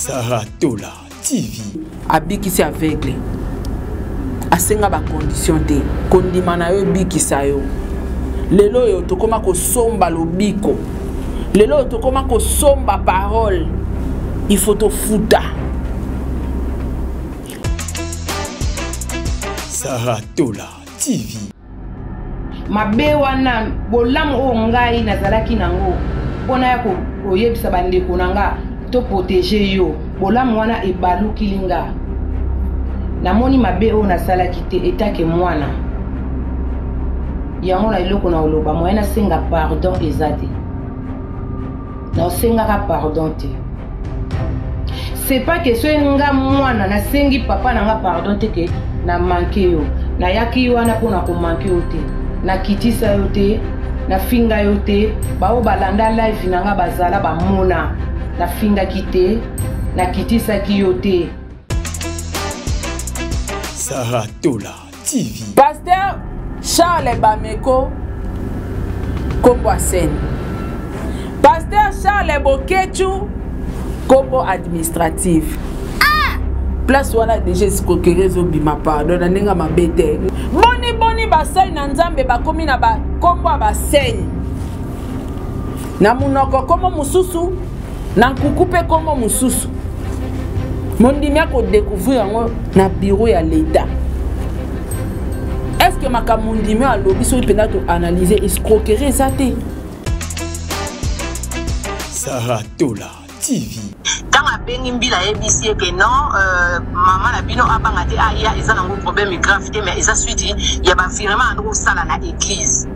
Saratola TV. Abikisi aveugle. Asenga ba condition te. Kondima na yo bikisa yo. Lelo yo tokoma ko somba lobiko. Lelo yo tokoma ko somba parole. Il faut te futa. Saratola TV. Mabe wana bolam o ngai nazalaki nango. Pona ya ko yebisa bandeko nanga to protéger yo. Bolam wana ebalu kilinga. Namoni mabe o nasalaki te etake mwana. Yango na iloko na oloba moyena senga pardon ezate. Na senga ka pardon te. C'est pas que ce nga mwana na sengi papa nanga pardon te ke na manke yo. Na yaki wana pona ko manke yo te. Na kitisa yo te, na finga yo te, bao balanda life nanga bazala ba mona. Na finga kite, na kitisa ki yo te. Saratola TV. Pasteur Charles Bameko Kombo Asen. Pasteur Charles Bokechu Kombo administratif. Place wana déjà escroquerie bima pardon na nenga mabete. Boni basai na nzambe bakomi na ba kombo basai. Na munoko komo mususu na nkukupe komo mususu. Mondimia ko découvrir yango na bureau ya l'État. Est-ce que makamundimia a lobby so pena to analyser escroquerie ça te? Saratola TV. Quand a bengi mbila ebisi que non maman na bino abanga te aya eza na problème grave te mais eza suite ya ba virement ndo sala na église.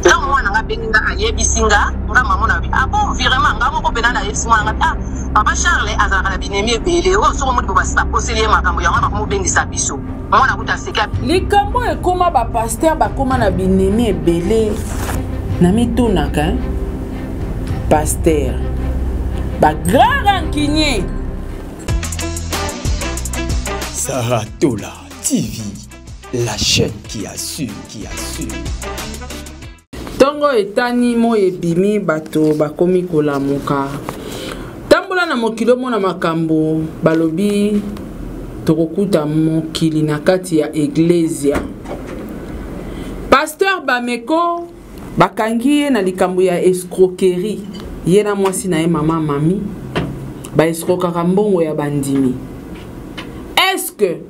Donc moi nga bengi nga ayebisi nga maman na bi ah bon virement nga moko pena na yebisi nga ah papa Charles azaka na binemi ebele o so mo ba sta poseli makambo ya ngana ko bengi sa biso. Moi na kuta seka likambo ekoma ba pasteur bakoma na binemi ebele na mitunaka pasteur ba grand rancunier. Saratola TV, la chaîne qui assure, Tongo etani mo ebimi bato bakomi kolamuka. Tambola na mokilo mona makambo balobi tokokuta mokili na kati ya Ecclesia. Pasteur Bameko bakangi na likambo ya escroquerie. Yena mwasi na ye mama mami ba escroquera mbongo ya bandimi. Est-ce que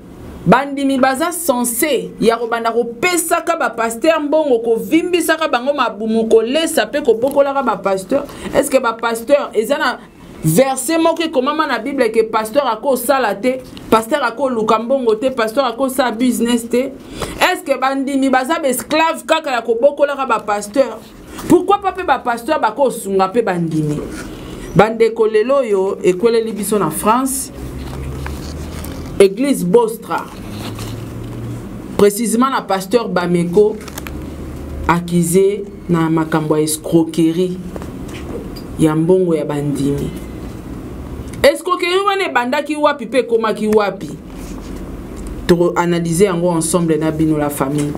bandimi baza censé ya kobanda ko pesaka ba pasteur mbongo ko vimbisaka bango mabumu ko lesa pe ko bokolaka ba pasteur? Est-ce que ba pasteur ezana verset moko ko mama na Bible que pasteur ako sala te, pasteur ako luka mbongo te, pasteur ako sa business te? Est-ce que bandimi baza esclave kaka ya ko bokolaka ba pasteur? Pourquoi pas ba pasteur bako sunga pe bandimi? Bande kolelo yo ekwele libiso na France. Église Bostra. Précisément na pasteur Bameko accusé na makambo escroquerie ya mbongo ya bandimi. Escroquerie wana bandaki wapi pe koma ki wapi? To analyser yango ensemble na bino la famille.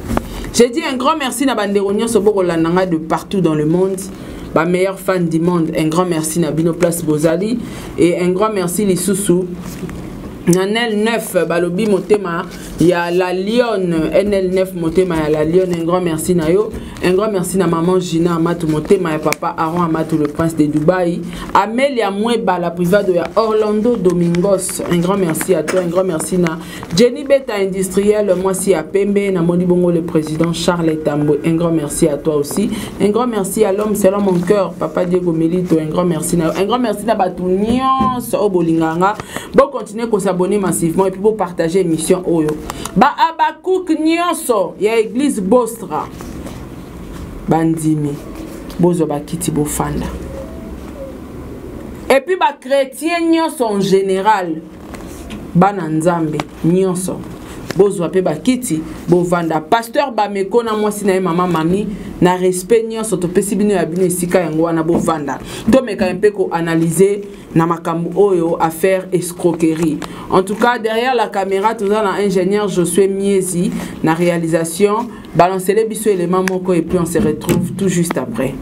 J'ai dit un grand merci à Banderonion Soboko Lananga de partout dans le monde. Ma meilleure fan du monde. Un grand merci à Bino Place Bozali. Et un grand merci les Soussou. NL9 Balobi Motema. Il y a la Lyon. NL9 Motema. Il y a la Lyon. Un grand merci à yo. Un grand merci à maman Gina Amatou Motema et papa Aaron Amatou le prince de Dubaï. Amélia Moueba la privade de Orlando Domingos. Un grand merci à toi. Un grand merci à Jenny Beta Industriel. Moi si à Pembe. Na Moni Bongo le président Charles Tambo. Un grand merci à toi aussi. Un grand merci à l'homme selon mon cœur. Papa Diego Melito. Un grand merci. Un grand merci à Batounion. So Bolinganga. Bon continuez à s'abonner massivement et puis pour partager l'émission Oyo. Ba Abakouk Nyonso. Il y a église Bostra. Bandimi bozo bakiti bofanda. Et puis ba chrétien nyonso en général bana nzambe nyonso bozo pe bakiti bovanda. Pasteur Bameko na mwasi na mama mami na respect nyonso to pesi bino ya bino esika yango wana bovanda. To meka mpe ko analyser na makambo oyo affaire escroquerie. En tout cas derrière la caméra tout ça l'ingénieur Josué Miezi na réalisation. Balancez les bisous éléments moko et puis on se retrouve tout juste après.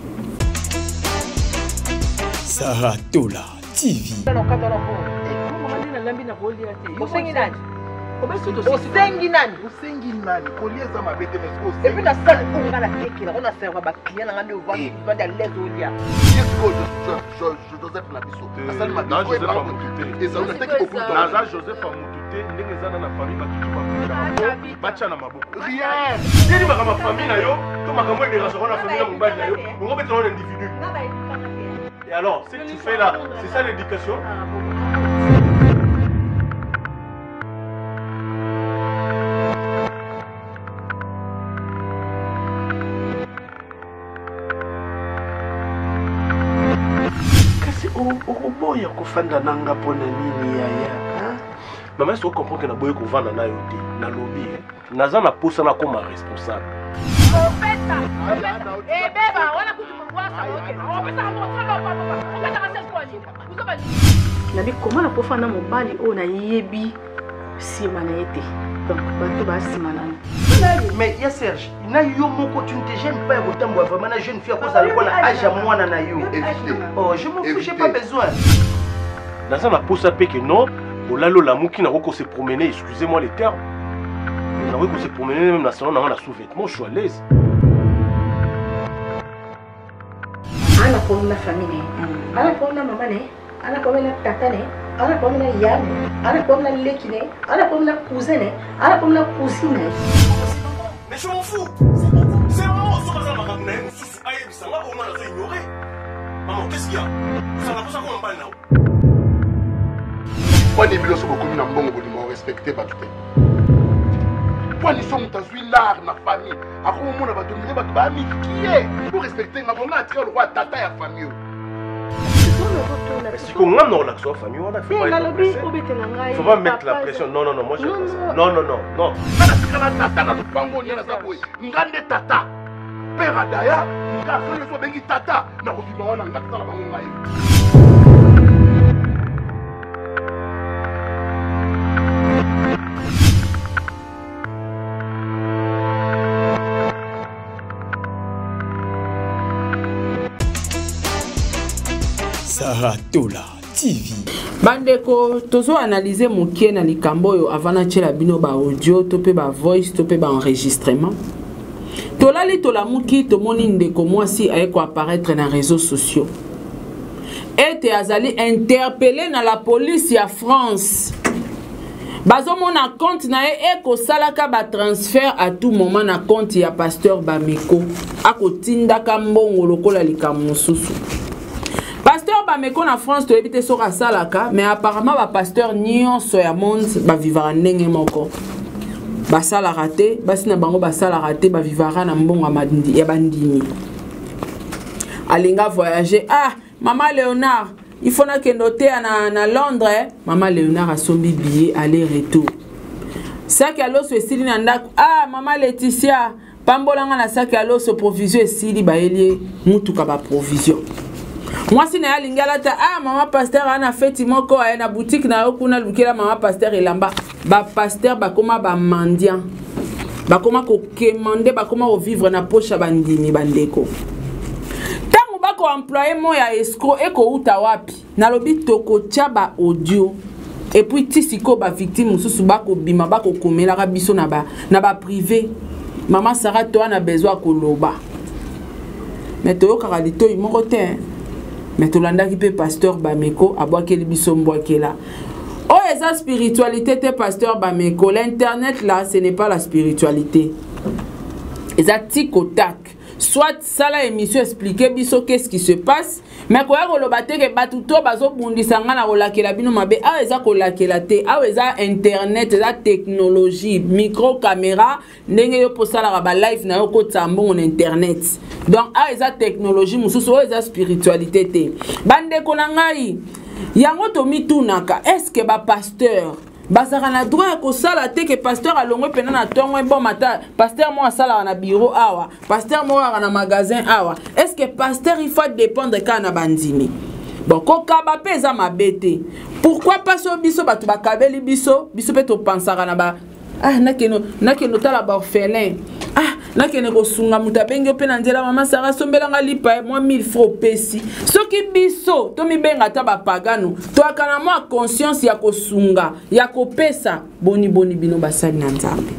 Saratola TV. ngambi na kolia te. Osengi nani? Osengi nani? Osengi nani? Kolieza mabete mesko. Et puis la salle où on a la tête là, on a servi à client on a le vent, il va d'aller l'aise au dia. Joseph Nabiso. La salle m'a dit Joseph Amoututé. Et ça on a teki beaucoup de Naza Joseph Amoututé, ndenge zana na famille batutu bacha na maboko. Rien. Yeni makama famille na yo, to makamo de raison na famille na mobali na yo. On va mettre un individu. Et alors, ce que tu fais là, c'est ça l'éducation? Oboya kofanda nanga pona nini yaya? Maman, si tu comprends que na boye ko vanda na yo te, na lobby, naza na posa na comme responsable. Nabi comment la pofana mobali o na yebi sima na été. Donc bato ba sima na. Mais ya Serge, na yo moko tu ne te gênes pas autant moi vraiment la jeune fille à cause de la âge à moi na yo. Oh, je m'en fous, j'ai pas besoin. Naza na posa pe que non, olalo la muki na roko se promener, excusez-moi les termes. Na roko se promener même na salon na sous-vêtements, je suis à l'aise. Ana comme la famille, ana comme la maman, ana comme la tata, ana comme la yam, ana comme la lekine, ana comme la cousine, ana comme la cousine. Mais je m'en fous. C'est vraiment ce que ça m'a ramené. Ça m'a vraiment ignoré. Maman, qu'est-ce qu'il y a? Ça n'a pas ça qu'on parle là. Pourquoi les bilos sont beaucoup mis en bon pour respecter pas tout. Pourquoi ils sont dans l'art na famille? À quoi moment on va dominer votre famille qui est pour respecter ma maman attirer le roi tata et la famille. Si on a une relation famille, on a fait il faut pas mettre la pression. Non, non, non, moi je ne fais pas ça. Non, non, non, non. Ngande tata. Père Adaya, ngafole so bengi tata na kobima wana ngakata la bango ngai. Saratola TV. Bandeko, tozo analyser mokie na likambo yo avant na tchela bino ba audio, to pe ba voice, to pe ba enregistrement. Tolali tolamuki tomoni ndeko mwasi ayeko apparaître na réseaux sociaux. Ete azali interpellé na la police ya France. Bazo mona compte na eko salaka ba transfert à tout moment na compte ya pasteur Bameko. Ako tindaka mbongo lokola likamususu. Pasteur Bameko na France to ebite soka salaka, mais apparemment ba pasteur nyonso ya monde ba vivara ndenge moko. Basala raté, basina bango basala raté, ba vivara na mbongo ya bandini. Alinga voyager, ah, maman Léonard, il faut na kendote na Londres, maman Léonard a sombi billet aller-retour. Saki aloso esili na ndako, ah, maman Laetitia, pambolanga na saki aloso provision esili ba elie mutuka ba provision. Moi si na lingalata ah maman pasteur ana feti moko na boutique na yo kuna lukela maman pasteur elamba ba pasteur ba koma ba mendiant ba koma ko kemande ba koma vivre na poche bandini bandeko tango ba ko employer mo ya escroc eko uta wapi na lobi toko tia ba audio et puis tisiko ba victime mususu ba ko bima ba ko komela ka biso na ba privé maman Sarah toi na besoin ko loba mais to karalito imoko te. Mais tout l'anda qui peut pasteur Bameko à boire quel bisombo qui là. Oh esa spiritualité te pasteur Bameko. L'internet là ce n'est pas la spiritualité. Esa tic au tac. Soit ça la émission expliquer biso qu'est-ce qui se passe. Mais quoi rolobate que batuto bazo bundi sanga na rolakela bino mabe a esa kolakela te a esa internet esa technologie micro caméra ndenge yo posala ba live na yo ko tsambo on internet. Donc a esa technologie mususu o esa spiritualité te. Bande konangai yango to mitunaka est-ce que ba pasteur basara na droit ko sala te que pasteur alongwe pena na tongo bon mata pasteur mo sala na bureau awa pasteur mo na magasin awa est-ce que pasteur il faut dépendre kana bandimi bon ko kaba peza mabete pourquoi pas so biso batu bakabeli biso pe to pensara na ba ah nakeno tala ba orphelin ah nakene kosunga muta bengi pe na nzela mama Sara sombela nga lipa moi 1000 francs pesi soki biso to mibenga ta ba pagano to akana moi conscience ya kosunga ya kopesa boni bino basali na Nzambe.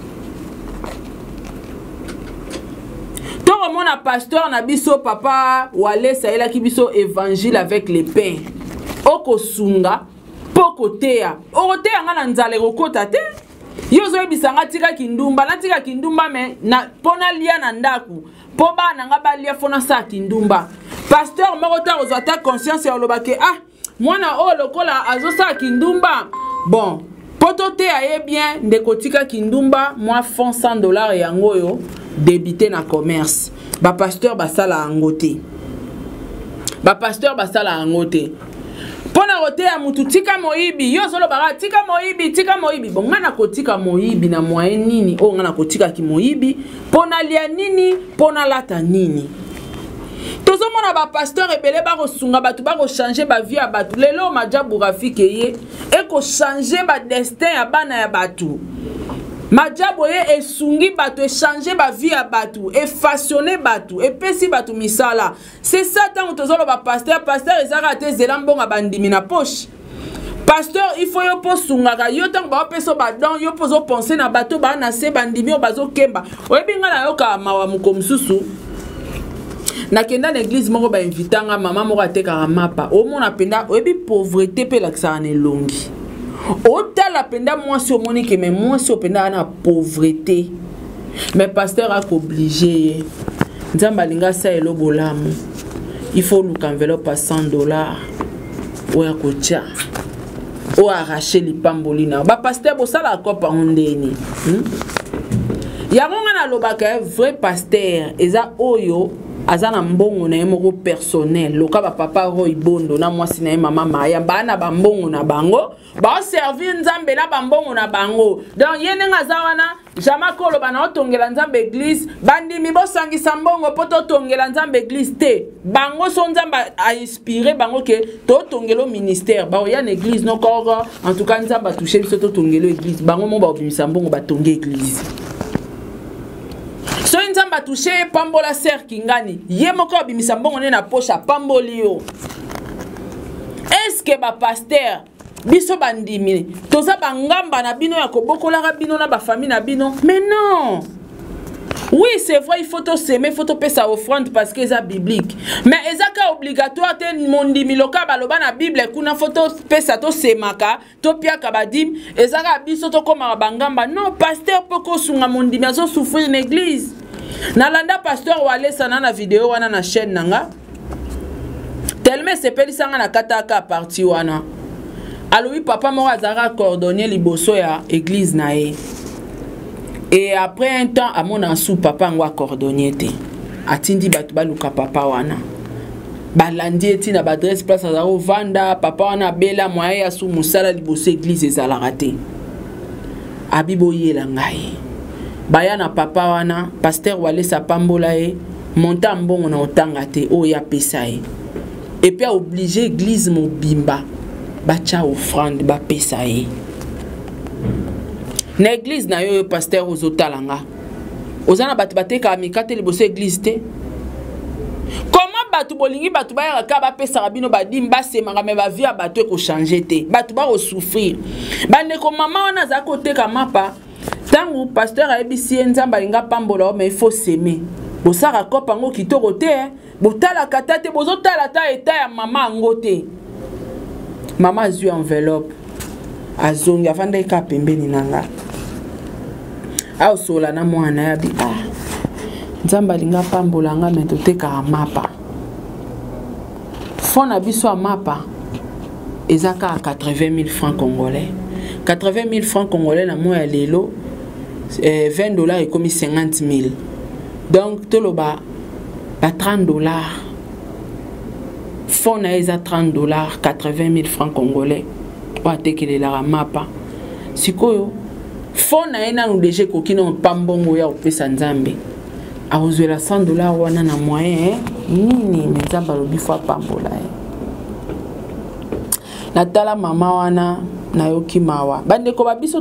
To mona pasteur na biso papa wale saela ki biso évangile avec les pains oko sunga poko tea okotea nga na nzale kokota te yo zo bisanga tika kindumba na tika kindumba me na pona lia na ndaku po bana nga balia fona sa kindumba pasteur mokota ozata conscience ya olobake mwana o lokola azosa kindumba bon poto tea ye bien ndeko tika kindumba moi fond $100 yango yo débité na commerce ba pasteur basala angote pona rote ya mutu tika moyibi yo solo bara tika moyibi bon ngana kotika moyibi na moyen nini o ngana kotika ki moyibi pona lia nini pona lata nini tozo mona ba pasteur ebele ba kosunga batu ba ko changer ba vie ya batu lelo majabu rafike ye e ko changer ba destin ya bana ya batu Majabo ye esungi batu, changer ba vie à batu, façonner batu, pesi batu misala. C'est ça tant que tozolo ba pasteur ezaka te zelambonga bandimi na poche. Pasteur il faut yo posunga ka yo tant ba peso ba don yo pozo penser na bato ba na se bandimi bazo kemba. Oyebinga na yo ka mawa mukomsusu. Na kenda l'église moko ba invitanga mama moko ateka mapa. O mona penda oyebi pauvreté pe laksa ne longi. Autant la penda moi sur monique mais moi sur penda na pauvreté mais pasteur a obligé nzamba linga sa elo bolamu il faut nous enveloppe à $100 ou ya kocha ou arracher les pambolina ba pasteur bo sala kopa ondeni ya ngonga na lobaka vrai pasteur eza oyo azana mbongo na yemoko personnel loka ba papa roi bondo na mwasi na mama maya bana ba mbongo na bango ba servir nzambe na ba mbongo na bango donc yene ngazawana jama kolo bana otongela nzambe église bandimi bo sangisa mbongo poto tongela nzambe église te bango so nzamba a inspiré bango ke to tongelo ministère ba ya na église no koro en tout cas nzamba toucher biso to tongelo église bango mo ba obimisa mbongo ba tonge église. So nzamba touché pambola ser kingani ye moko abimisa mbongo ne na poche pamboli yo. Est-ce que ba pasteur biso bandimi toza bangamba na bino ya kobokola bino na ba famille na bino? Mais non. Oui, c'est vrai, il faut te s'aimer, il faut te payer sa offrande parce que c'est biblique. Mais c'est obligatoire te mondimi loka baloba na Bible kuna photo pesa to semaka to pia kabadim ezaka biso to koma bangamba. Non, pasteur poko sunga mondimi azo souffrir en église. Nalanda pasteur wale sana na vidéo wana na chaîne nanga. Tellement c'est peli sanga na kataka parti wana. Alors papa mo azara coordonner liboso ya église na e. Et après un temps à mon ansou papa ngwa coordonner te. Atindi batu baluka papa wana. Balandi eti na adresse place azaro vanda papa wana bela moya ya sou musala liboso église ezalaka te. Abibo yela ngai. Baya na papa wana pasteur wale sa pambola e monta mbongo na otanga te o ya pesa e. Et puis obligé église mobimba bacha offrande ba pesa e. Na église na yo pasteur ozotalanga. Ozana batu bateka amikate liboso église te. Comment batu bolingi batu ba ka ba pesa bino badimba semanga me ba vie batu ko changer te. Batu ba souffrir. Bande ko mama wana za koteka mapa. Tangu pasteur a ebisi nzamba linga pambola mais il faut s'aimer. Bosara kopa ngo kitoko te. Botala katate bozotala ta eta ya mama ngote. Mama a eu enveloppe. Azongi avanda ka pembeni nanga. Au sola na mwana ya bi nzamba linga pambola nga mento teka mapa. Fona biso mapa ezaka 80 000 francs congolais. 80 000 francs congolais na moya lelo $20 et comme 50 000. Donc toloba ba $30. Fona eza $30, 80 000 francs congolais. Pour atekele la mapa. Sikoyo fona ena ndeje kokino pambongo ya opesa nzambe. Awozela $100 wana na moyen nini nzamba lobifa pambola. Natala mama wana na yoki mawa. Bande ko babiso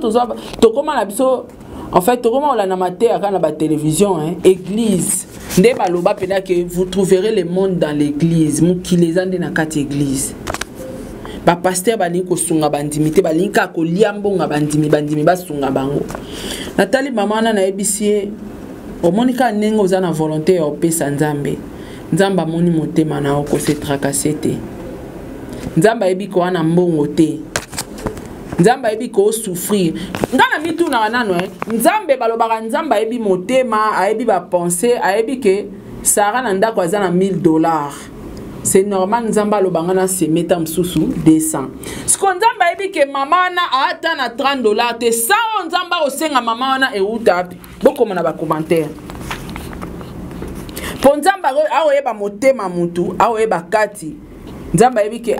tokoma na biso En fait, comment on l'a namaté à la télévision, hein, église. Nde baloba pena que vous trouverez le monde dans l'église. Mou qui les ande na kat église. Ba pasteur bali ko sunga bandimi te bali ka ko liambo nga bandimi ba sunga bango. Nathalie maman na ebisie. O monika nengo za na volonté o pesa nzambe. Nzamba moni motema na ko se tracasser te. Nzamba ebi ko ana mbongo te. Nzamba ebi ko souffrir. Ngana mitu na nano nzambe balobaka nzamba ebi motema, aebi ba penser, aebi ke Sarah nanda kwa za na $1000. C'est normal nzamba lobanga na se meta msusu 200. Siko nzamba ebi ke mama na ata na $30 te sa nzamba osenga mama na euta api. Boko mona ba commentaire. Po nzamba awo eba motema mutu, awo eba kati. Nzamba ebi ke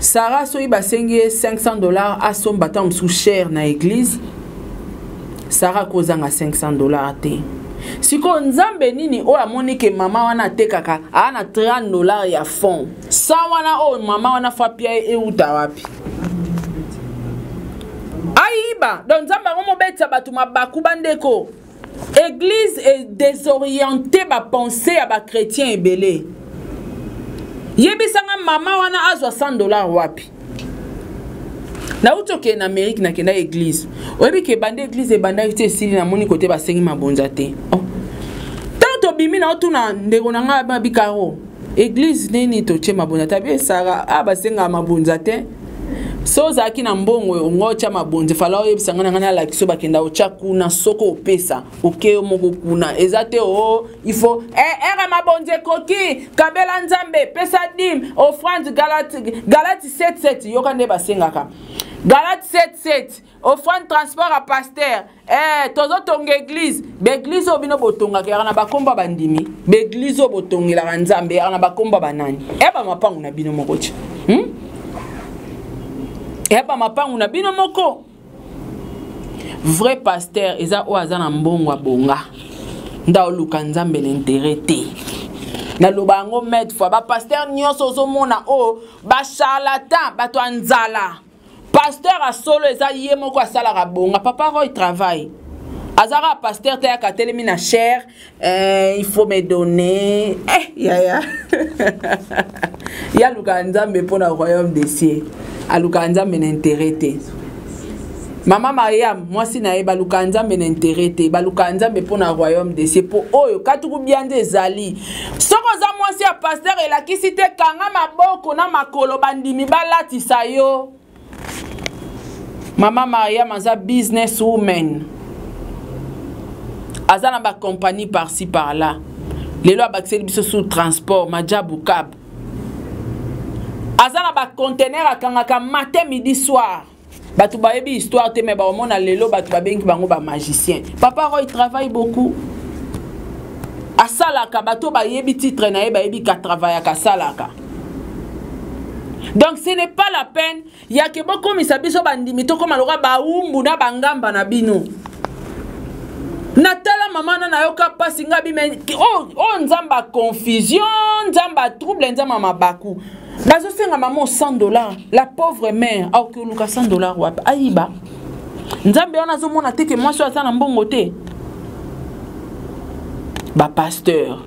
Sarah so iba sengi $500 a son batam sous cher na église. Sarah kozanga $500 te. Siko nzambe nini o amoni ke mama wana tekaka ana $30 ya fond. Sa wana o mama wana fa pia euta wapi. Aiba, donc nzamba ngomo betsa batu mabaku bandeko. Église est désorientée ba pensée à ba chrétien ebele. Yebisanga mama wana azwa $100 wapi. Na utoke en Amérique na kenda église. Oyebi ke bande église e banda ite sili na moni kote basengi mabonza te. Oh. Tanto bimi na otuna ndeko na nga mabikaro. Église nini toche mabonza tabi Sara basenga mabonza te. So zaki na mbongo ngocha mabonze fala oyebisanga na ngana la kiso bakenda ocha kuna soko opesa okeyo moko kuna ezate il faut era mabonze koki kabela nzambe pesa dim offrande Galate 7:7 yoka nde basengaka Galate 7:7 offrande transport à pasteur tozo tonga église l'église obino botonga kera na bakomba bandimi l'église obotongela nzambe era na bakomba banani eba mapangu na bino mokochi Eba mapangu na bino moko. Vrai pasteur eza o azana mbongo bonga. Nda oluka nzambe l'intérêt te. Na lobango met fois ba pasteur nyonso zo mona o ba charlatan ba to nzala. Pasteur a solo eza ye moko asala ka bonga papa ro il travaille. Azara pasteur te ka telemi na cher il faut me donner ya ya luka nzambe pona royaume des cieux. Aluka nzambe na intérêt te. Mama Mariam, moi si na eba luka nzambe na intérêt te, baluka nzambe pona royaume des cieux po oyo katuku biande ezali. Soko za moi si a pasteur elakisi te kanga maboko na makolo bandimi balatisa yo. Mama Mariam aza business woman. Aza na ba compagnie par-ci par-là. Lelo abakseli biso sous transport majabu cab. Azana ba conteneur akangaka matin midi soir. Batu ba yebi histoire te me ba omona lelo batu ba bengi bango ba magicien. Papa Roy travaille beaucoup. Asalaka batu ba yebi titre na ye ba yebi ka travaille ka salaka. Donc ce n'est pas la peine ya ke boko misabiso bandimi to koma loka ba umbu na bangamba na bino. Natala maman na yoka pasi ngabi men nzamba confusion, nzamba trouble, nzamba mabaku. Bazo senga maman $100, la pauvre mère a que luka $100 wap aiba. Nzambe ona zo mona te que moi so asa na mbongo te. Ba pasteur.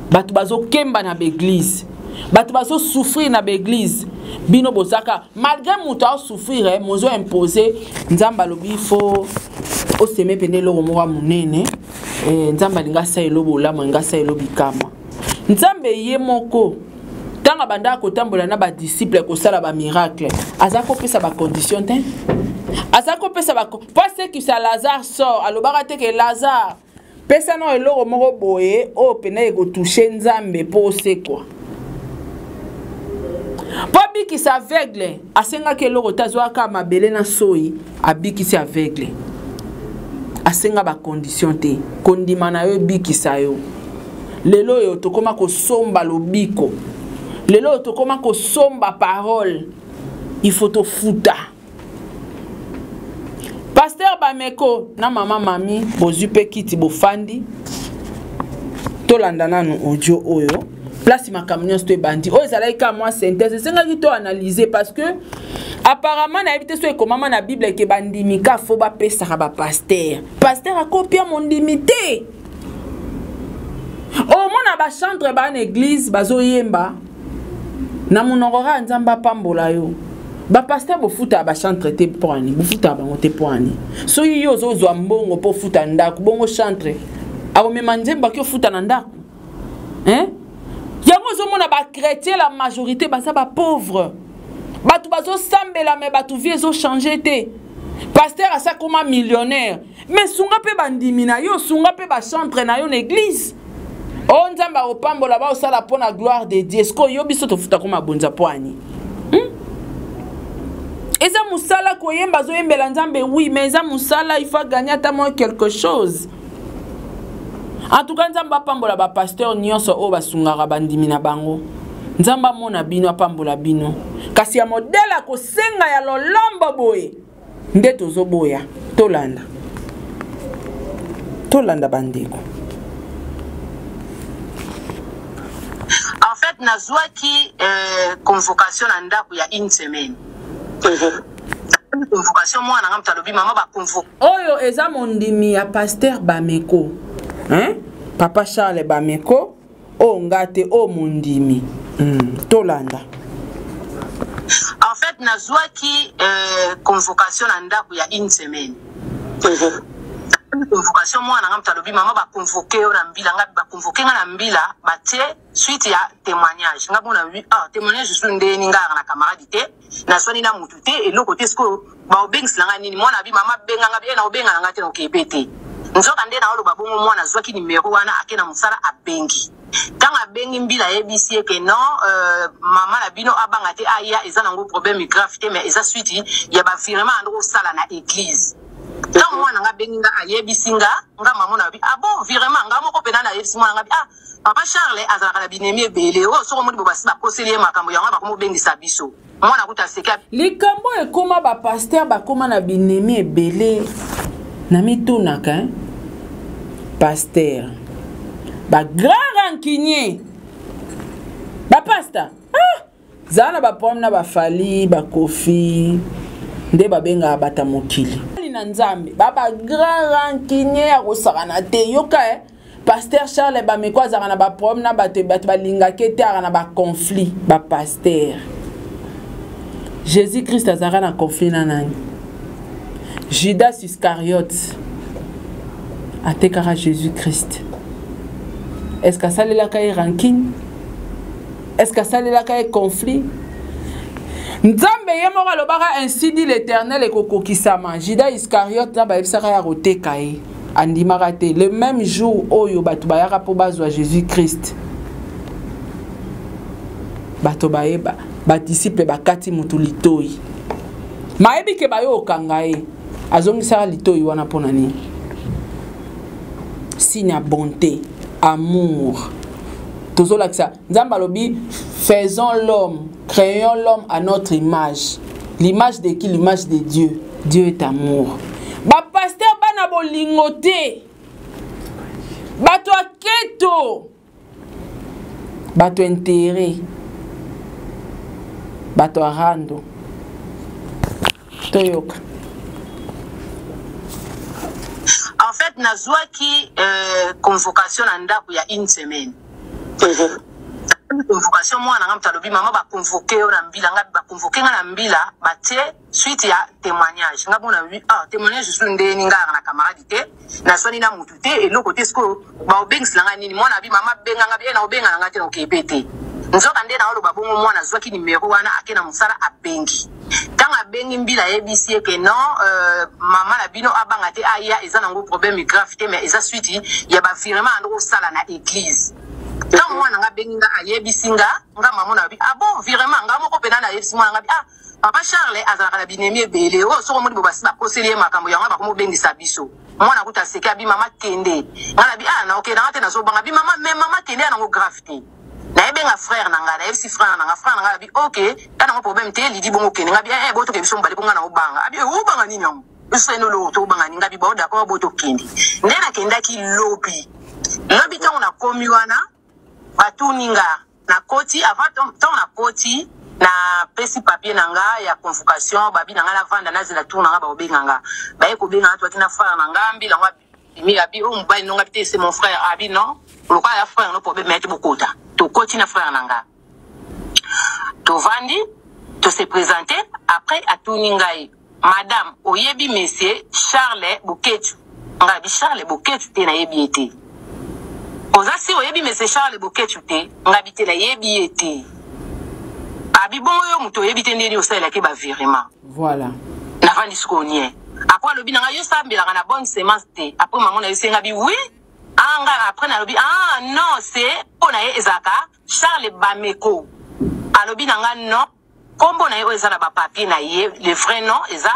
Batu bazo kemba na l'église. Batu bazo souffrir na l'église. Bino bosaka malgré muta souffrir mozo imposer nzamba lobi fo o seme pene lo mowa munene nzamba linga sa elobo la nga sa elobi kama. Nzambe ye moko tanga banda ko tambola na ba disciple ko sala ba miracle azako pesa ba condition te azako pesa ba parce que ça Lazare sort alobaka te que Lazare pesa no eloko moko boye o pena ego toucher nzambe po se quoi papi qui s'aveugle asenga ke eloko tazwa ka mabele na soyi abiki si aveugle asenga ba condition te kondima na yo bikisa yo lelo yo tokoma ko somba lobiko. Lelo tokoma ko somba parole. Il faut te fouta. Pasteur Bameko na mama mami bozupe kiti bofandi. Tolanda nanu audio oyo. Place ma camion sto bandi. O ezala ka moi synthèse senga ki to analyser parce que apparemment na habité so ekomama na Bible ke bandimika fo ba pesa ba pasteur. Pasteur a copia mon limité. Au mona ba chantre ba en église bazo yemba. Na monokora nzamba pambola yo. Ba pasteur bo futa ba chantre te poani, bo futa ba ngote poani. So yo zo zo mbongo po futa ndaku, bongo chantre. Abo me manjemba ki futa na ndaku. Hein? Yango zo mona ba chrétien la majorité ba sa ba pauvre. Batu bazo sambela me batu vie zo changer te. Pasteur a sa comme millionnaire. Mais sunga pe bandimina yo, sunga pe ba chantre na yo l'église. On nzamba opambola ba osala pona gloire de Dieu. Esko yo biso to futa comme bonza poani. Eza musala ko yemba zo yembela nzambe oui, mais eza musala il faut gagner à moi quelque chose. En tout cas nzamba pambola ba pasteur nyonso o basungaka bandimina bango. Nzamba mona bino apambola bino. Kasi ya modela ko senga ya lolombo boye. Nde tozo boya. Tolanda. Tolanda bandeko. En fait, nazwaki convocation na ndako ya une semaine. Convocation moi na ngamta lobi mama ba convoque. Oyo eza mondimi ya pasteur Bameko. Hein? Papa Charles Bameko. O ngate o mondimi. Tolanda. En fait, nazwaki convocation na ndako ya une semaine. Convocation moi na ngamta lobi mama ba convoquer na mbila ngabi ba convoquer na mbila ba tie suite ya témoignage ngabona wi témoignage sunde ni ngara na camarade na swani na mutu te et le côté sko ba obengis langa nini mwana bi mama benga ngabi na obenga na ngate no kepete nzoka nde na olo babongo mwana zwaki numéro wana akena musala abengi tanga bengi mbila ABC ke non mama na bino abanga te aya eza na ngo problème grave te mais eza suite ya ba vraiment ndo sala na église. Quand moi nga benga ayebisinga nga maman na bi bon vraiment nga moko pena na yebisinga nga bi papa Charles azala na binemi ebele o so komoni bobasi ba koselie makambo yango ba komo bengisa biso mwana kuta seka likambo ekoma ba pasteur ba koma na binemi ebele na mitunaka pasteur ba grand rancunier ba pasteur zana ba pom na ba fali ba kofi nde babenga bata mokili na nzambe baba grand rancunier ya kosakana te yoka pasteur Charles Bameko azaka na ba problème na bato balinga ke te na ba conflit ba pasteur Jésus Christ azaka na conflit na nani Judas Iscariote atekaka Jésus Christ. Est-ce que ça la kaye rancune? Est-ce que ça la kaye conflit? Nzambe yemora lobaka ainsi dit l'Éternel et kokokisama. Judas Iscariote na ba ebisaka ya roteka ye. Andimaka te le même jour oyo bato bayaka po bazwa Jésus Christ. Bato bayeba ba disciple bakati mutu litoi. Maebi ke bayo okanga ye. Azongisaka litoi wana pona nini? Signe à bonté, amour. Toujours là que ça. Nzamba lobi, faisons l'homme, créons l'homme à notre image. L'image de qui? L'image de Dieu. Dieu est amour. Ba pasteur bana bolingote. Bato aketo. Bato intérêt. Bato arando. Toyoka. En fait, nazwaki convocation na ndako ya une semaine. Convocation moi na ngamta lobi mama ba convoquer na mbila ngabi ba convoquer na mbila ba tie suite ya témoignage ngabona wi témoignage sunde ni ngara na camarade te na swani na mutu te et le côté sko ba obengis langa nini mwana bi mama benga ngabi na obenga na ngate no kepete nzoka nde na olo babongo mwana zwaki numéro wana akena musala abengi tanga bengi mbila ABC ke non mama na bino abanga te aya eza na ngo problème grave te mais eza suite ya ba vraiment ndo sala na église. Quand moi nga benga ayebisinga nga mama na bi bon vraiment nga moko pena na yebisinga nga bi papa Charles azala na binemi ebele o so komoni bobasi ba koselie makambo yango ba komo bengisa biso mwana kuta seka bi mama kende ngana bi na okay na te na so banga bi mama mais mama kende na ngo grave te na ebenga frère na nga na si frère na nga bi okay kana ngo problème te lidi bongo kende nga bi boto ke biso mbali bonga na obanga abi o banga nini yango useno lo to banga ninga bi boda ko boto kende ndena kenda ki lobi tango na komi wana batuninga na koti avant ton na koti na pesi papier nanga ya convocation babi nanga la vanda na zela tour nanga ba obenganga ba ye ko benga to kina frère nanga mbi la mi abi o mbai nonga pite c'est mon frère abi non le quoi ya frère no problème mettre bokota to koti na frère nanga to vandi to se présenter après à tuningai madame oyebi monsieur Charles Boketu ngabi Charles Boketu te na yebi ete oza si oyebi monsieur Charles Boketu te ngabi te la yebi ete abi bon yo muto yebite ndeni osala ke ba virement voilà na vandi skonien après lobi nanga yo sambela na bonne semence te après maman na yosenga bi oui anga après na lobi ah non c'est ona ye ezaka Charles Bameko alobi nanga non kombo na ye ezala ba papier na ye le vrai nom eza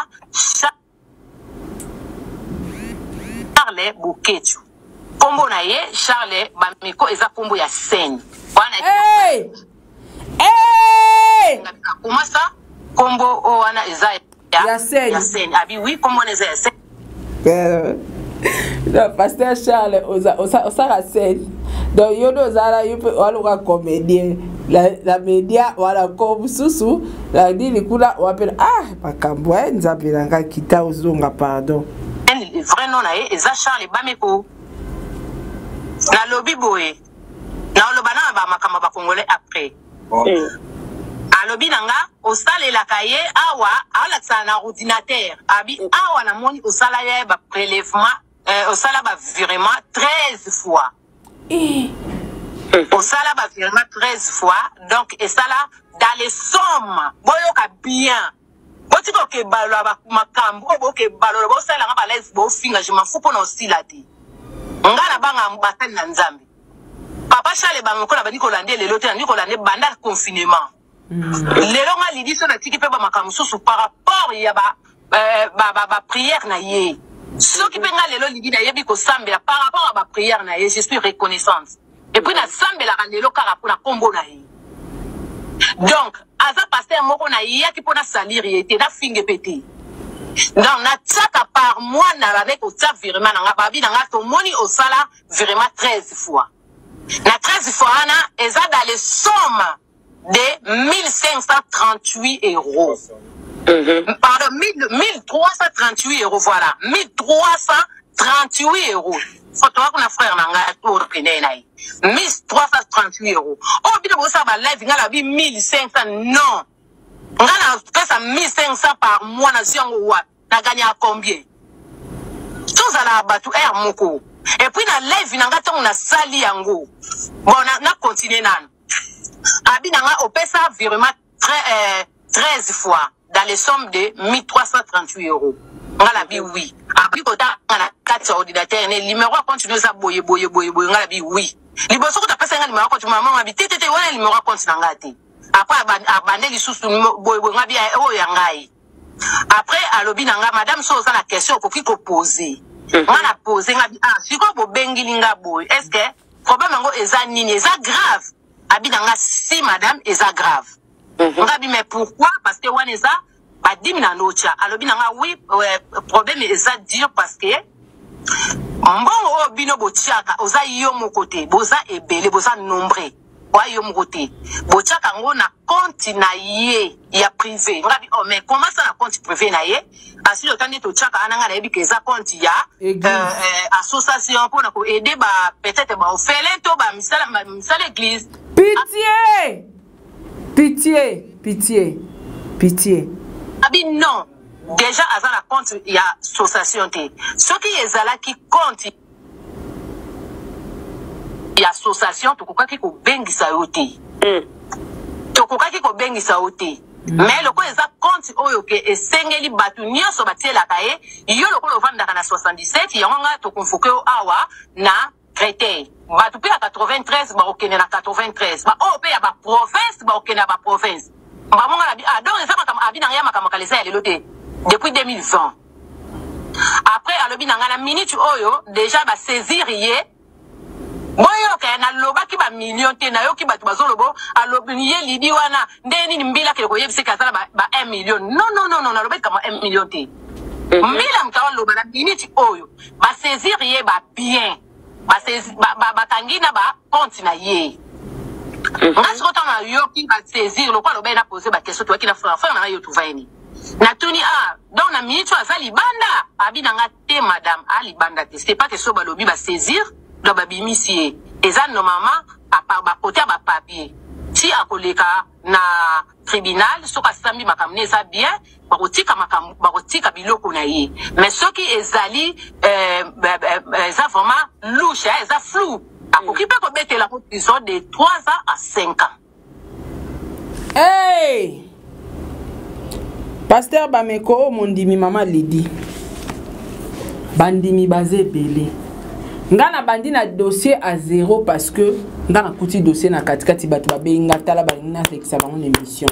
Charles Boketu kombo na ye Charles Bameko eza kombo ya scène wana hey hey comment ça combo o wana eza ya scène abi oui combo na eza ya scène non pasteur Charles osa la scène donc yo no zala yo pe wala comédien la média wala comme susu la dili kula wapela makambo nzapela nga kita uzonga pardon le vrai nom na ye eza Charles Bameko na lobby boy na lobana ba makamba ba congolais après alobi nanga osala la kaye awa ala tsana ordinateur abi awa na moni osala ya ba prélèvement osala ba virement 13 fois osala ba virement 13 fois donc esala dans les sommes boyoka bien botiko ke balwa ba makambo boke balwa bo sala nga ba live bo finga je m'en fous pour no silati ngala banga mbatani na nzambe papa Charles Bameko na bani kolande lelo te ni kolande banda confinement lelo nga lidi so na tiki pe ba makambo susu par rapport ya ba prière na ye so ki pe nga lelo lidi na yebi ko sambela par rapport à ba prière na ye je suis reconnaissante et puis na sambela ka lelo kara pour na kombo na ye donc aza pasteur moko na ye ki pona salir yete na finge pété donc na tsaka par mois na la nek o tsa virement na nga babi na nga to moni au sala virement 13 fois na 13 fois ana eza dans les sommes de 1538 euros. Pardon, 1338 euros, voilà. 1338 euros. Faut toi qu'on a frère nanga pour prendre naï. 1338 euros. Oh, bien vous ça va live ngala bi 1500 non. Ngala pesa 1500 par mois na siongo wa. Na gagné à combien? Tout ça la batu air moko. Et puis na live nanga ton na sali yango. Bon na continuer nan. Abi nanga opesa virement 13 fois dans les sommes de 1338 euros. Ngala bi oui. Abi kota na 4 ordinateur ne numéro continue ça boye ngala bi oui. Liboso kota pesa nga numéro continue maman abi tete wana numéro continue ngati. Après abandé lisusu boye ngabi o ya ngai. Après alobi nanga madame so ça la question pour qui ko poser. Ngala poser ngabi siko bo bengi linga boy. Est-ce que problème ngo eza nini eza grave? Abi nanga si madame eza grave. Ngabi mais pourquoi? Parce que wana eza ba dimina nocha. Alobi nanga oui problème eza dur parce que mbongo o bino botiaka oza yo mon côté boza ebele boza nombreux. Wa yo mon côté. Botiaka ngo na compte na ye ya privé. Ngabi oh mais comment ça na compte privé na ye? Parce que le temps de tochaka ananga na yebi keza compte ya association pour na ko aider ba peut-être ba ofele to ba misala église. Pitié! Pitié! Pitié! Pitié! Abi non. Déjà, à la compte, il y a association. Ce qui est là qui compte, il y a association, tu crois qu'il faut bien qui ça ôte. Tu crois qu'il faut bien qui ça ôte. Mais le coup, il y a compte, ok, et sengeli batu, n'y a pas de la caille, il y a le coup, le vent dans 77, il y a un gars, tu confoqué au awa, na, traité. Bah, tu payes à 93, bah, ok, na 93. Bah, oh, paye à ma province, bah, ok, na ma province. Bah, mon gars, ah, donc, ça m'a habité dans ma camarade, elle est lotée. Depuis 2020. Après, à l'obi, dans la minute, oyo, déjà, bah, saisir, yé. Boyo, kaya, na loba, ki ba million, te, na yo, ki ba, tu bazo lobo, à l'obi, yé, lidi, wana, ndeni, mbila, ke, koye, bise, kazala, ba, 1 million. Non, na loba, kama 1 million, te. Mbila, mkawa, loba, na minute, oyo, ba, saisir, yé, ba, bien. Ba, saisir, ba, tangina, ba, compte, na, yé. Parce que tant yo qui va saisir le quoi le ben a posé ba question toi qui na frère na yo tu vaini. Na tuni donc na minute aza libanda abi na ngate madame a libanda te c'est pas que so ba lobi ba saisir do ba bimisi eza normalement à part ba côté ba papier. Si akoleka na tribunal soka sambi makamne eza bien bakotika biloko na ye mais soki ezali eza vraiment louche eza flou akoki pe kobetela ko prison de 3 ans à 5 ans. Hey Pasteur Bameko mondimi mama Lidi bandimi basé belé ngana bandi na dossier à 0 parce que ngana kuti dossier na katikati batu babe ngatala balina sekisa bango émission.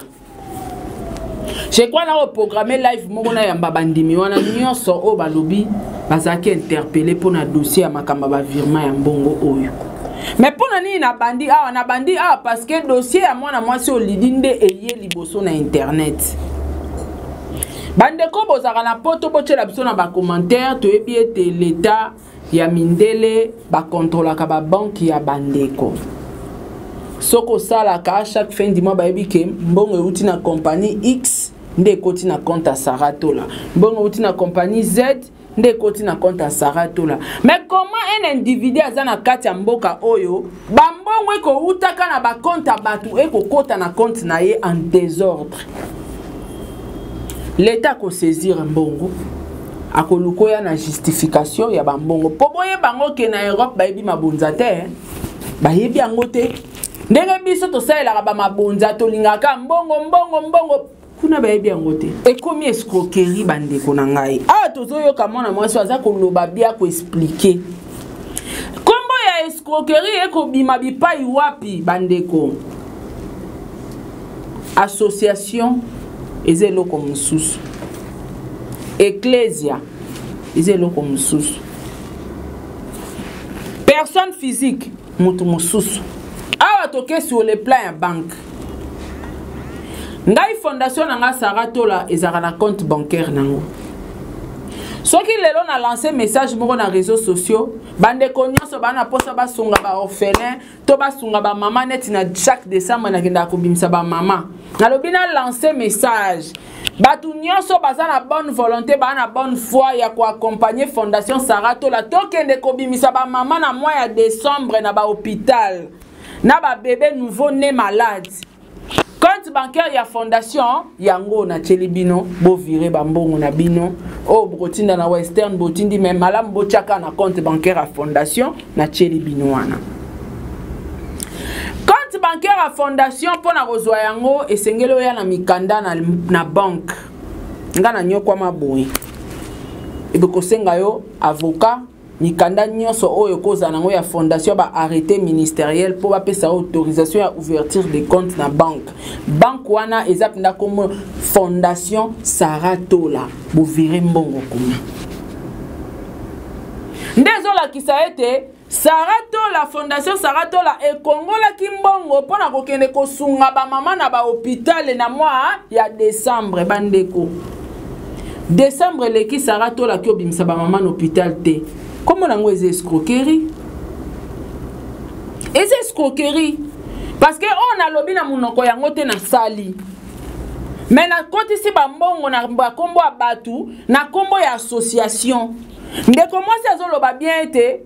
Je crois na au programmer live moko na yamba bandimi wana nyonso o balobi bazaki interpeller pour na dossier ya makamba ba virement ya mbongo oyo. Mais pour nani na bandi parce que dossier ya mwana mwasi Olidi nde eye liboso na internet. Bandeko bozaka na poto bochela biso na ba commentaire to ebi ete l'état ya mindele ba contrôlaka ba banque ya bandeko. Soko sala ka chaque fin du mois ba ebike mbongo euti na compagnie X nde koti na compte à Saratola. Mbongo euti na compagnie Z nde koti na compte à Saratola. Mais comment un individu azana kati ya mboka oyo ba mbongo eko utaka na ba compte batu eko kota na compte na ye en désordre. L'état ko saisir mbongo akoluko ya na justification ya bambongo po boye bango ke na Europe ba yebi mabonza te ba yebi yango te ndenge biso to salela ba mabonza to lingaka mbongo kuna ba yebi yango te ekomi escroquerie bandeko na ngai tozoyoka mona mwasi aza koloba bia ko expliquer kombo ya escroquerie ekobima bipai wapi bandeko association ezelo comme mususu Ecclesia ezelo comme mususu personne physique mutu mususu awa toke sur le plan ya banque ngai fondation nanga Saratola ezaka na compte bancaire nango soki lelo na lancer message moko na réseaux sociaux bande konyoso bana posa basunga ba orphelin to basunga ba mama net na chaque décembre na kenda ko bimisa ba mama na lobina lancer message batu nyonso baza na bonne volonté bana bonne foi ya ko accompagner fondation Saratola to kende ko bimisa ba mama na mois ya décembre na ba hôpital na ba bébé nouveau né malade. Compte bancaire ya fondation yango na Chelibino bo virer bambongo na bino o brotinda na Western botindi même malam bo chaka na compte bancaire à fondation na Chelibino wana. Compte bancaire à fondation pona kozwa yango esengelo ya na mikanda na banque ngana nyokwa maboyi ebe kosenga yo avocat mikanda nyonso oyo koza nango ya fondation ba arrêté ministériel pour ba pesa autorisation ya ouverture de compte na banque wana ezapinda comme fondation Saratola bo virer mbongo kuna ndezola kisaete Saratola fondation Saratola e kongola kimbongo pona kokende kosunga ba mama na ba hôpital na mois ya décembre bandeko décembre leki Saratola ki obimisa ba mama na hôpital te. Comment on a escroquerie? Et c'est escroquerie. Parce que on a lobby na munoko yango te na sali. Mais na côté si ba mbongo na ba kombo abatu na kombo ya association. Nde commencer à zoloba bien été.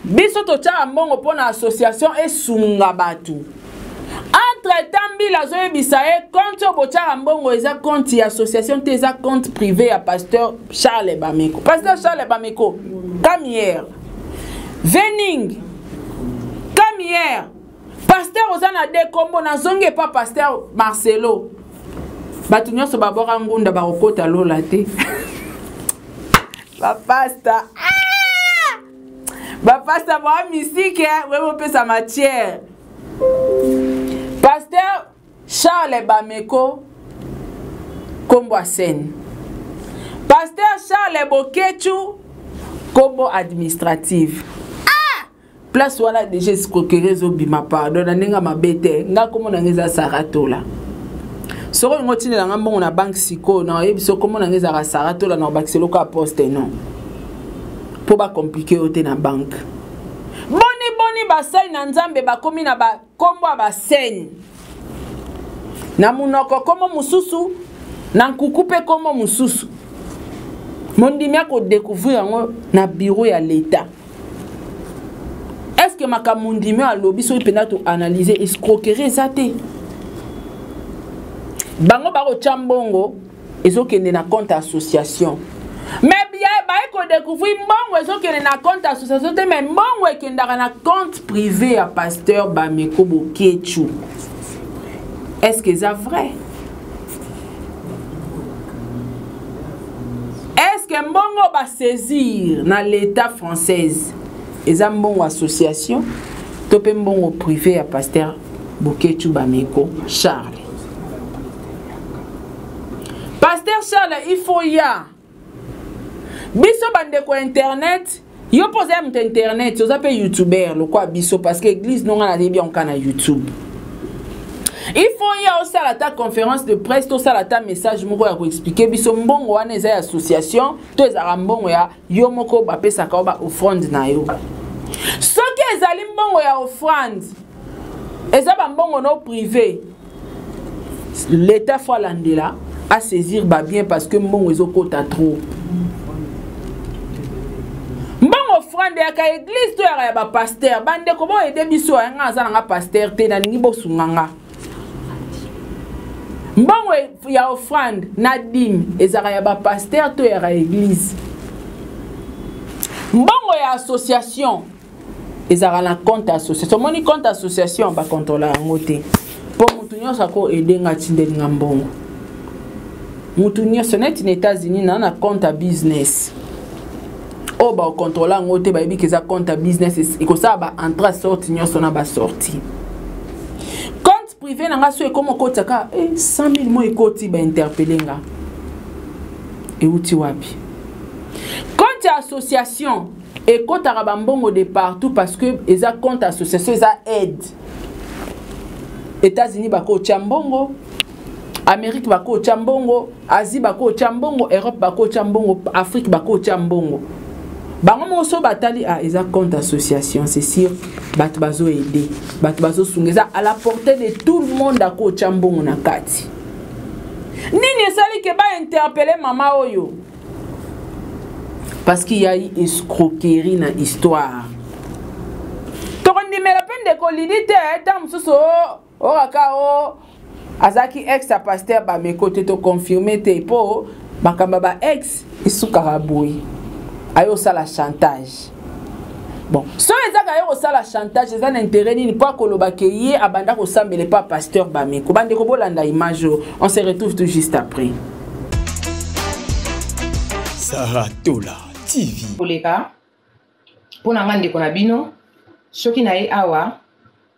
Biso to cha mbongo pona association et sunga batu. Entre tambi la zoe bisae compte bocha mbongo eza compte ya association te eza compte privé à pasteur Charles Bameko. Pasteur Charles Bameko. Comme hier. Vening. Comme hier. Pasteur Ozana de Kombo na zonge pas pasteur Marcelo. Batu nyonso babora ngunda barokota lola te. Ba pasta. Ba pasta ba musique, wewe pesa matière. Pasteur Charles Bameko Kombo Asen. Pasteur Charles Bokechu Kombo administrative. Place wala déjà escroquerie zo bima pardon na ninga mabete nga komo na ngeza Saratola. Soko ngotine na ngambongo na banque siko na yebiso komo na ngeza Saratola na bakiselo ka poste non. Pour pas compliquer ote na banque. Boni moni basali na nzambe bakomi na bakombo ya baseni na munoko komo mususu na nkuku mpe komo mususu mondimi akodécouvrir yango na bureau ya l'État. Est-ce que makambo ndimi alobi soki mpenza toanalyse escroquerie eza te bango bakotya mbongo ezokende na compte association mais bien baye kodécouvrir mbongo ezokende na compte association te mais mbongo ekendaka na compte privé ya pasteur Bameko Bokechu. Est-ce que c'est vrai? Est-ce que mbongo va saisir dans l'État française? Et ça mbongo association, topé mbongo privé à pasteur Bokechu Bameko Charles. Pasteur Charles, il faut y a. Biso bande ko internet, yo posé am internet, yo zape youtuber, le quoi biso parce que église non a bien on YouTube. Il faut y a aussi à la conférence de presse, tout ça la message moko ya ko expliquer biso mbongo wana eza association, to eza mbongo ya yo moko ba pesa ka ba offrande na yo. Soki ezali mbongo ya offrande, eza ba mbongo no privé. L'État faut landela à saisir ba bien parce que mbongo ezokota trop. Mbongo offrande ya ka église to ya ba pasteur, bande ko bo aider biso ya nga za nga pasteur te na ningi bo sunganga. Mbongo ya offrande na dîme ezaka ya ba pasteur to ya église. Mbongo ya association ezaka na compte association. Moni compte association ba contrôler yango te. Po mutu nyonso ko aider nga tindeli nga mbongo. Mutu nyonso net na États-Unis na compte business. O ba contrôler yango te ba yebi ke za compte business ikosa ba entrée sortie nyonso na ba sortie. Privé nanga so ekomo kotaka 100 000 mo ekoti ba interpeller nga e uti wapi compte association ekotaka ba mbongo de partout parce que eza compte association eza aide. États-Unis bako chambongo, Amérique bako chambongo, Asie bako chambongo, Europe bako chambongo, Afrique bako chambongo. Bango moso batali a eza compte association, c'est sûr bat bazo aider, bat bazo sungeza à la portée de tout le monde à ko chambongo na kati. Nini sali ke ba interpeller mama oyo? Parce qu'il y a eu escroquerie dans l'histoire. Tokondi me la peine de kolidite tam suso orakao azaki ex a pasteur Bameko te to confirmer te po bakamba ba ex isukaraboui. Ayo ça la chantage. Bon, so ezaka ayo ça la chantage, c'est un intérêt ni pas koloba ke yé abanda ko sambele pas pasteur Bameko. Bande ko bolanda image, on se retrouve tout juste après. Saratola TV. Poleka pour na ngande ko na bino soki na ye awa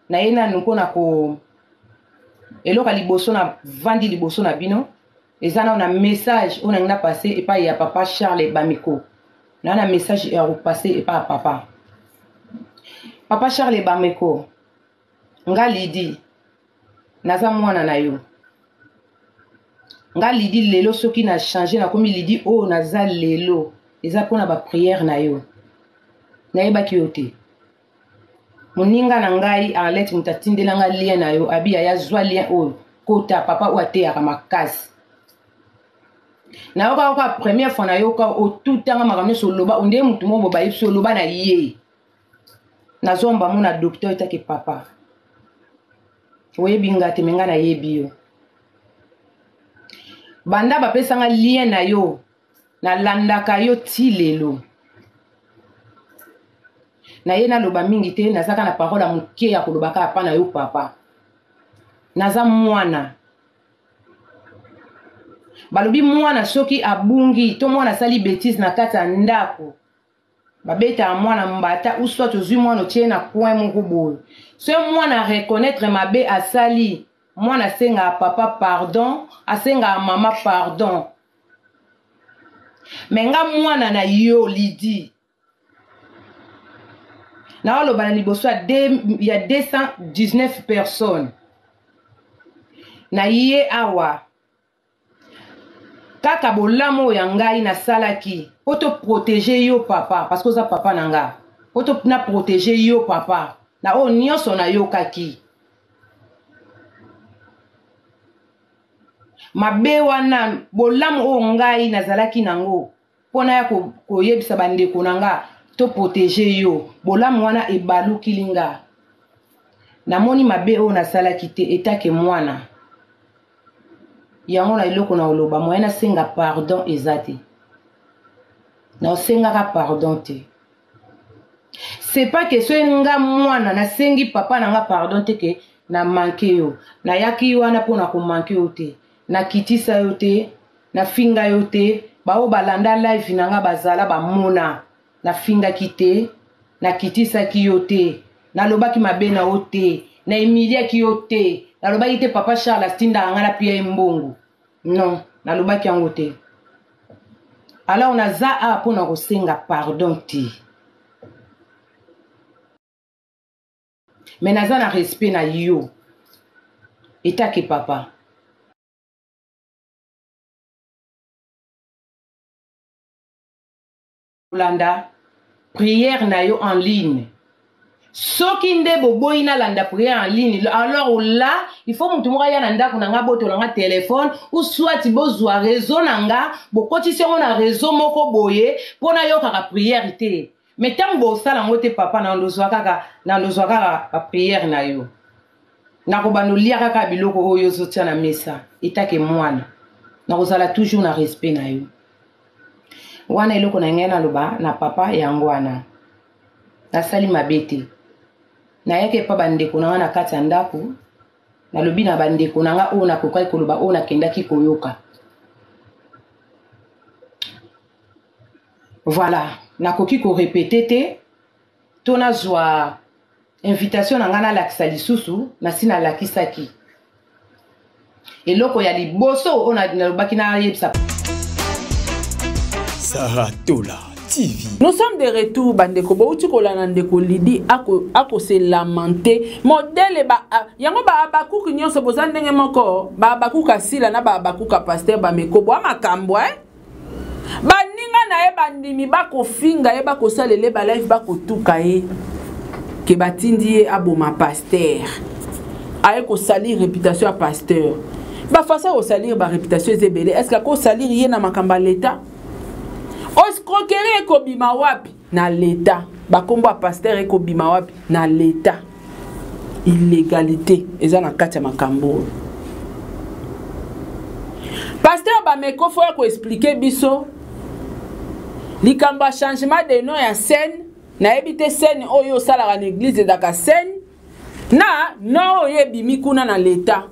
na ye na nuko na ko eloka liboso na vandi liboso na bino ezana na message on a passé et pas ya papa Charles Bameko. Na na message est repassé et pas papa. Papa Charles Bameko. Nga lidi. Naza mwana na yo. Nga lidi lelo soki na changé na komi lidi oh naza lelo. Eza pona ba prière na yo. Na yeba ki yote. Moninga na ngai Arlette mutatindela nga lien na yo abi ya zwa lien o kota papa o ate ya makasi. Na oka première fois na yo ka o tout tanga makamne so loba onde mutu mo boba so loba na ye. Na zomba mona docteur etake papa. Oyebi ngate menga na yebi yo. Banda ba pesa nga lien na yo. Na landaka yo ti lelo. Na ye na loba mingi te nazaka na parole ya muke ya kolobaka apa na yo papa. Naza mwana. Balobi mwana soki abungi to mwana sali bêtise na kata ndako. Babeta mwana mbata ou soit ozui mwana tie na coin moko boy. Ce mwana reconnaître mabe asali, mwana senga papa pardon, asenga mama pardon. Menga mwana na yo lidi. Na olo bana liboso il y a 219 personnes. Na ye awa. Kaka bolamo ya ngai na salaki. Poto protéger yo papa parce que ça papa nanga. Poto na protéger yo papa. na o nyonso na yokaki mabe wana bolamu o ngai nazalaki nango pona ya koyebisa bandeko na nga to protéger yo bolamu wana ebaluki linga namoni mabe o nasalaki te etake mwana yango na eloko na oloba moyen nasenga pardon eza te na osengaka pardon te c'est pas que soki nga mwana nasengi papa na nga pardon te ke na manke yo nayaki wana mpona komanke yo te nakitisa yo te nafinga yo te bao balanda live na nga bazala bamona nafingaki te nakitisaki yo te nalobaki mabe na yo te na emiliaki yo te nalobaki te papa Charles astinda nga na pia mbongo non nalobaki yango te alors naza a mpona kosenga pardon te mais naza na respect na yo etake papa landa prière na yo en ligne soki nde boboyi na landa prière en ligne alors là il faut mutu moko ya na ndako na nga botola nga téléphone ou soit bozwa réseau na nga bokotisi yango na réseau moko boye mpona yokaka prière te mais ntango bosala yango te papa nandozwa kaka prière na yo nakobandolia kaka biloko oyo ozotia na mesa etake mwana nakozala toujours na respect na yo wana eloko na ngai naloba na papa yango wana nasali mabe te nayaki epa bandeko na nga na kati ya ndako nalobi na bandeko na nga oyo nakokaki koloba oyo nakendaki koyoka voilà nakoki korepete te to nazwa invitation na nga nalakisa lisusu nasi nalakisaki eloko ya liboso oyo nalobaki nayebisa Saratola TV. Nous sommes de retour, bandeko. Bouti kolana ndeko Lidi ako se lamenter. Modèle ba yango ba abaku kinyo se bozan ndenge moko ba abaku kasila na ba abaku ka pasteur ba meko bo makambo ba ninga na e bandimi ba ko finga e ba ko salele ba live ba ko tuka e ke batindi e aboma pasteur. Aye ko salir réputation à pasteur. Ba face au salir ba réputation ezebele. Est-ce que ko salir yé na makamba l'état? Escroquerie ekobima wapi na l'état bakombo a pasteur ekobima wapi na l'état illégalité eza na kati ya makambo pasteur bameko fo ko expliquer biso likambo changement de nom ya scène na ebité scène oyo sala na église ezaka scène na no oyo ebimi kuna na l'état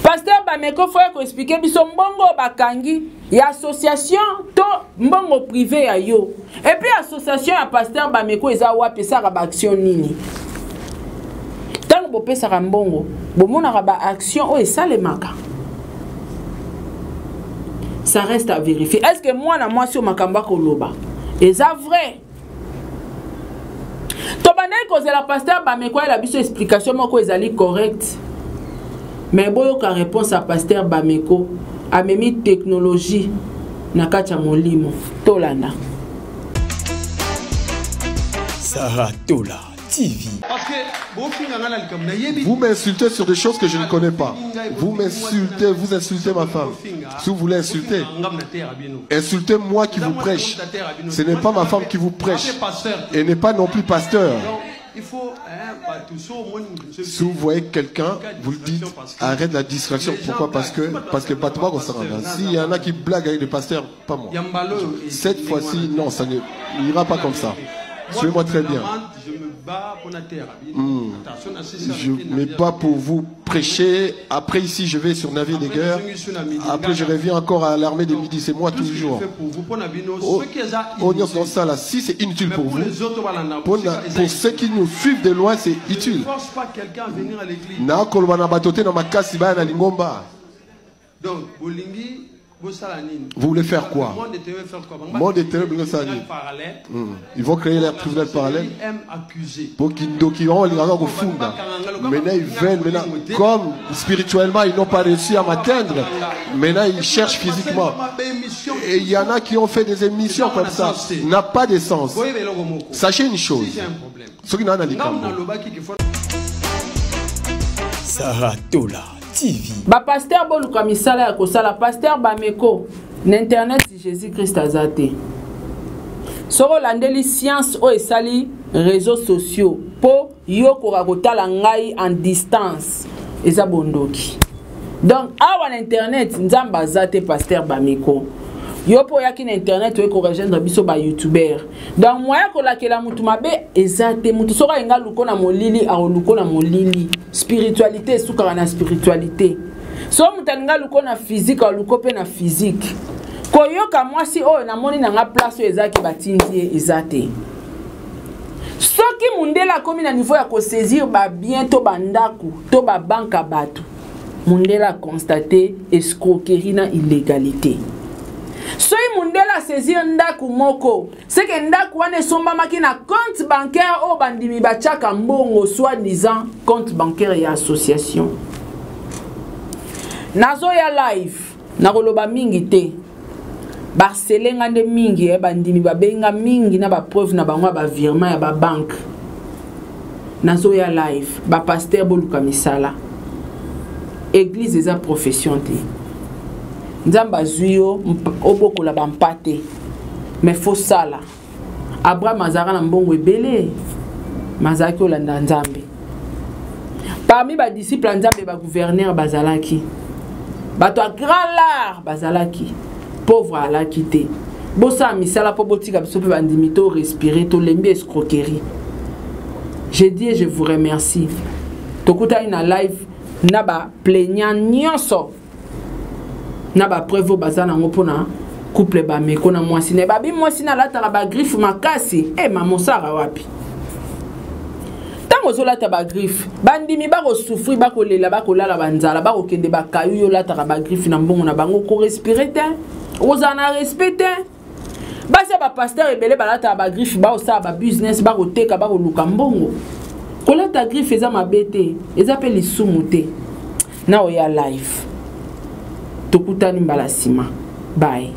pasteur bameko fo ko expliquer biso mbongo bakangi ya association to mbongo privé ya yo et puis association ya pasteur bameko eza wapi saka ba action nini tango bo pesa mbongo bo mona ba action o esalemaka ça reste à vérifier est-ce que moi na moi sur makamba koloba eza vrai to bandai cause la pasteur bameko la biso explication moko ezali correct mais boyo ka réponse à pasteur bameko a memi technologie na kati ya molimo tolanda Saratola TV. Vous m'insultez sur des choses que je ne connais pas. Vous m'insultez, vous insultez ma femme. Si vous voulez insulter, insultez moi qui vous prêche. Ce n'est pas ma femme qui vous prêche. Et n'est pas non plus pasteur. Si vous voyez quelqu'un, vous le dites, arrête la distraction. Pourquoi? Parce que pas toi qu'on s'en rend. S'il y en a qui blaguent avec les pasteurs, pas moi. Cette fois-ci, non, ça n'ira pas comme ça. Suivez-moi très bien. Je ne mets pas pour vous prêcher. Après ici, je vais sur navire des guerres. Après, je reviens encore à l'armée de midi. C'est moi toujours. Dans ça là, si c'est inutile pour vous, pour ceux qui nous suivent de loin, c'est utile. Donc, Vous voulez faire quoi? Monde de ténèbres, ils vont créer leur tribunal parallèle. Pour qu'ils vont les regarder au fond. Maintenant, ils veulent, comme spirituellement, ils n'ont pas réussi à m'atteindre. Maintenant, ils cherchent physiquement. Et il y en a qui ont fait des émissions comme ça. N'a pas de sens. Sachez une chose. Ceux qui n'ont pas Saratola TV. Ba pasteur boluka misala ya kosala pasteur Bameko n'internet Jésus-Christ azate. Soro landeli science o esali réseaux sociaux po yoko rakotala ngai en distance eza bondoki. Donc awa internet nzamba azate pasteur Bameko. Yopo yaki na internet we ko rejoindre biso ba youtuber. Donc moya ko lakela mutu mabe ezate mutu soka inga luko na molili a luko na molili. Spiritualité soka na spiritualité. So mutananga luko na physique a luko pe na physique. Ko yoka mwasi o na moni na nga place ezaki batindie ezate. Soki mundela komi na niveau ya ko saisir ba bien to bandaku to ba banka batu. Mundela constater escroquerie na illégalité. Soy mundela saisir ndaku moko c'est que ndaku wane somba maki na compte bancaire o bandimi bachaka mbongo soi-disant compte bancaire et association. Nazo ya live na koloba mingi te Barcelenga de mingi bandimi babenga mingi na ba preuve na bango ba virement ya ba banque. Nazo ya live ba pasteur boluka misala église eza profession te. Nzamba zuyo oboko la bampate mais faut sala Abraham azara na mbongo ebele mazaki olanda nzambe parmi ba disciples nzambe ba gouverneur bazalaki bato a grand lard bazalaki pauvre alaki te bosa misala po botika biso pe bandimi to respirer to lembi escroquerie. Je dis et je vous remercie tokuta ina live na ba plaignant nyonso na ba preuve bazana ngopona couple ba meko na mwasi ne babi mwasi na lata ba griffe makasi mama sara wapi tango zola ta ba griffe bandimi ba ko souffrir ba ko lela ba ko lala banzala ba ko kende ba kayu yo lata ba griffe na mbongo na bango ko respirer te ozana respecter ba se ba pasteur ebele ba lata ba griffe ba osa ba business ba ko teka ba ko luka mbongo ko lata griffe eza mabete eza pe lisumu te na oya life Tokutani mbala sima. Bye.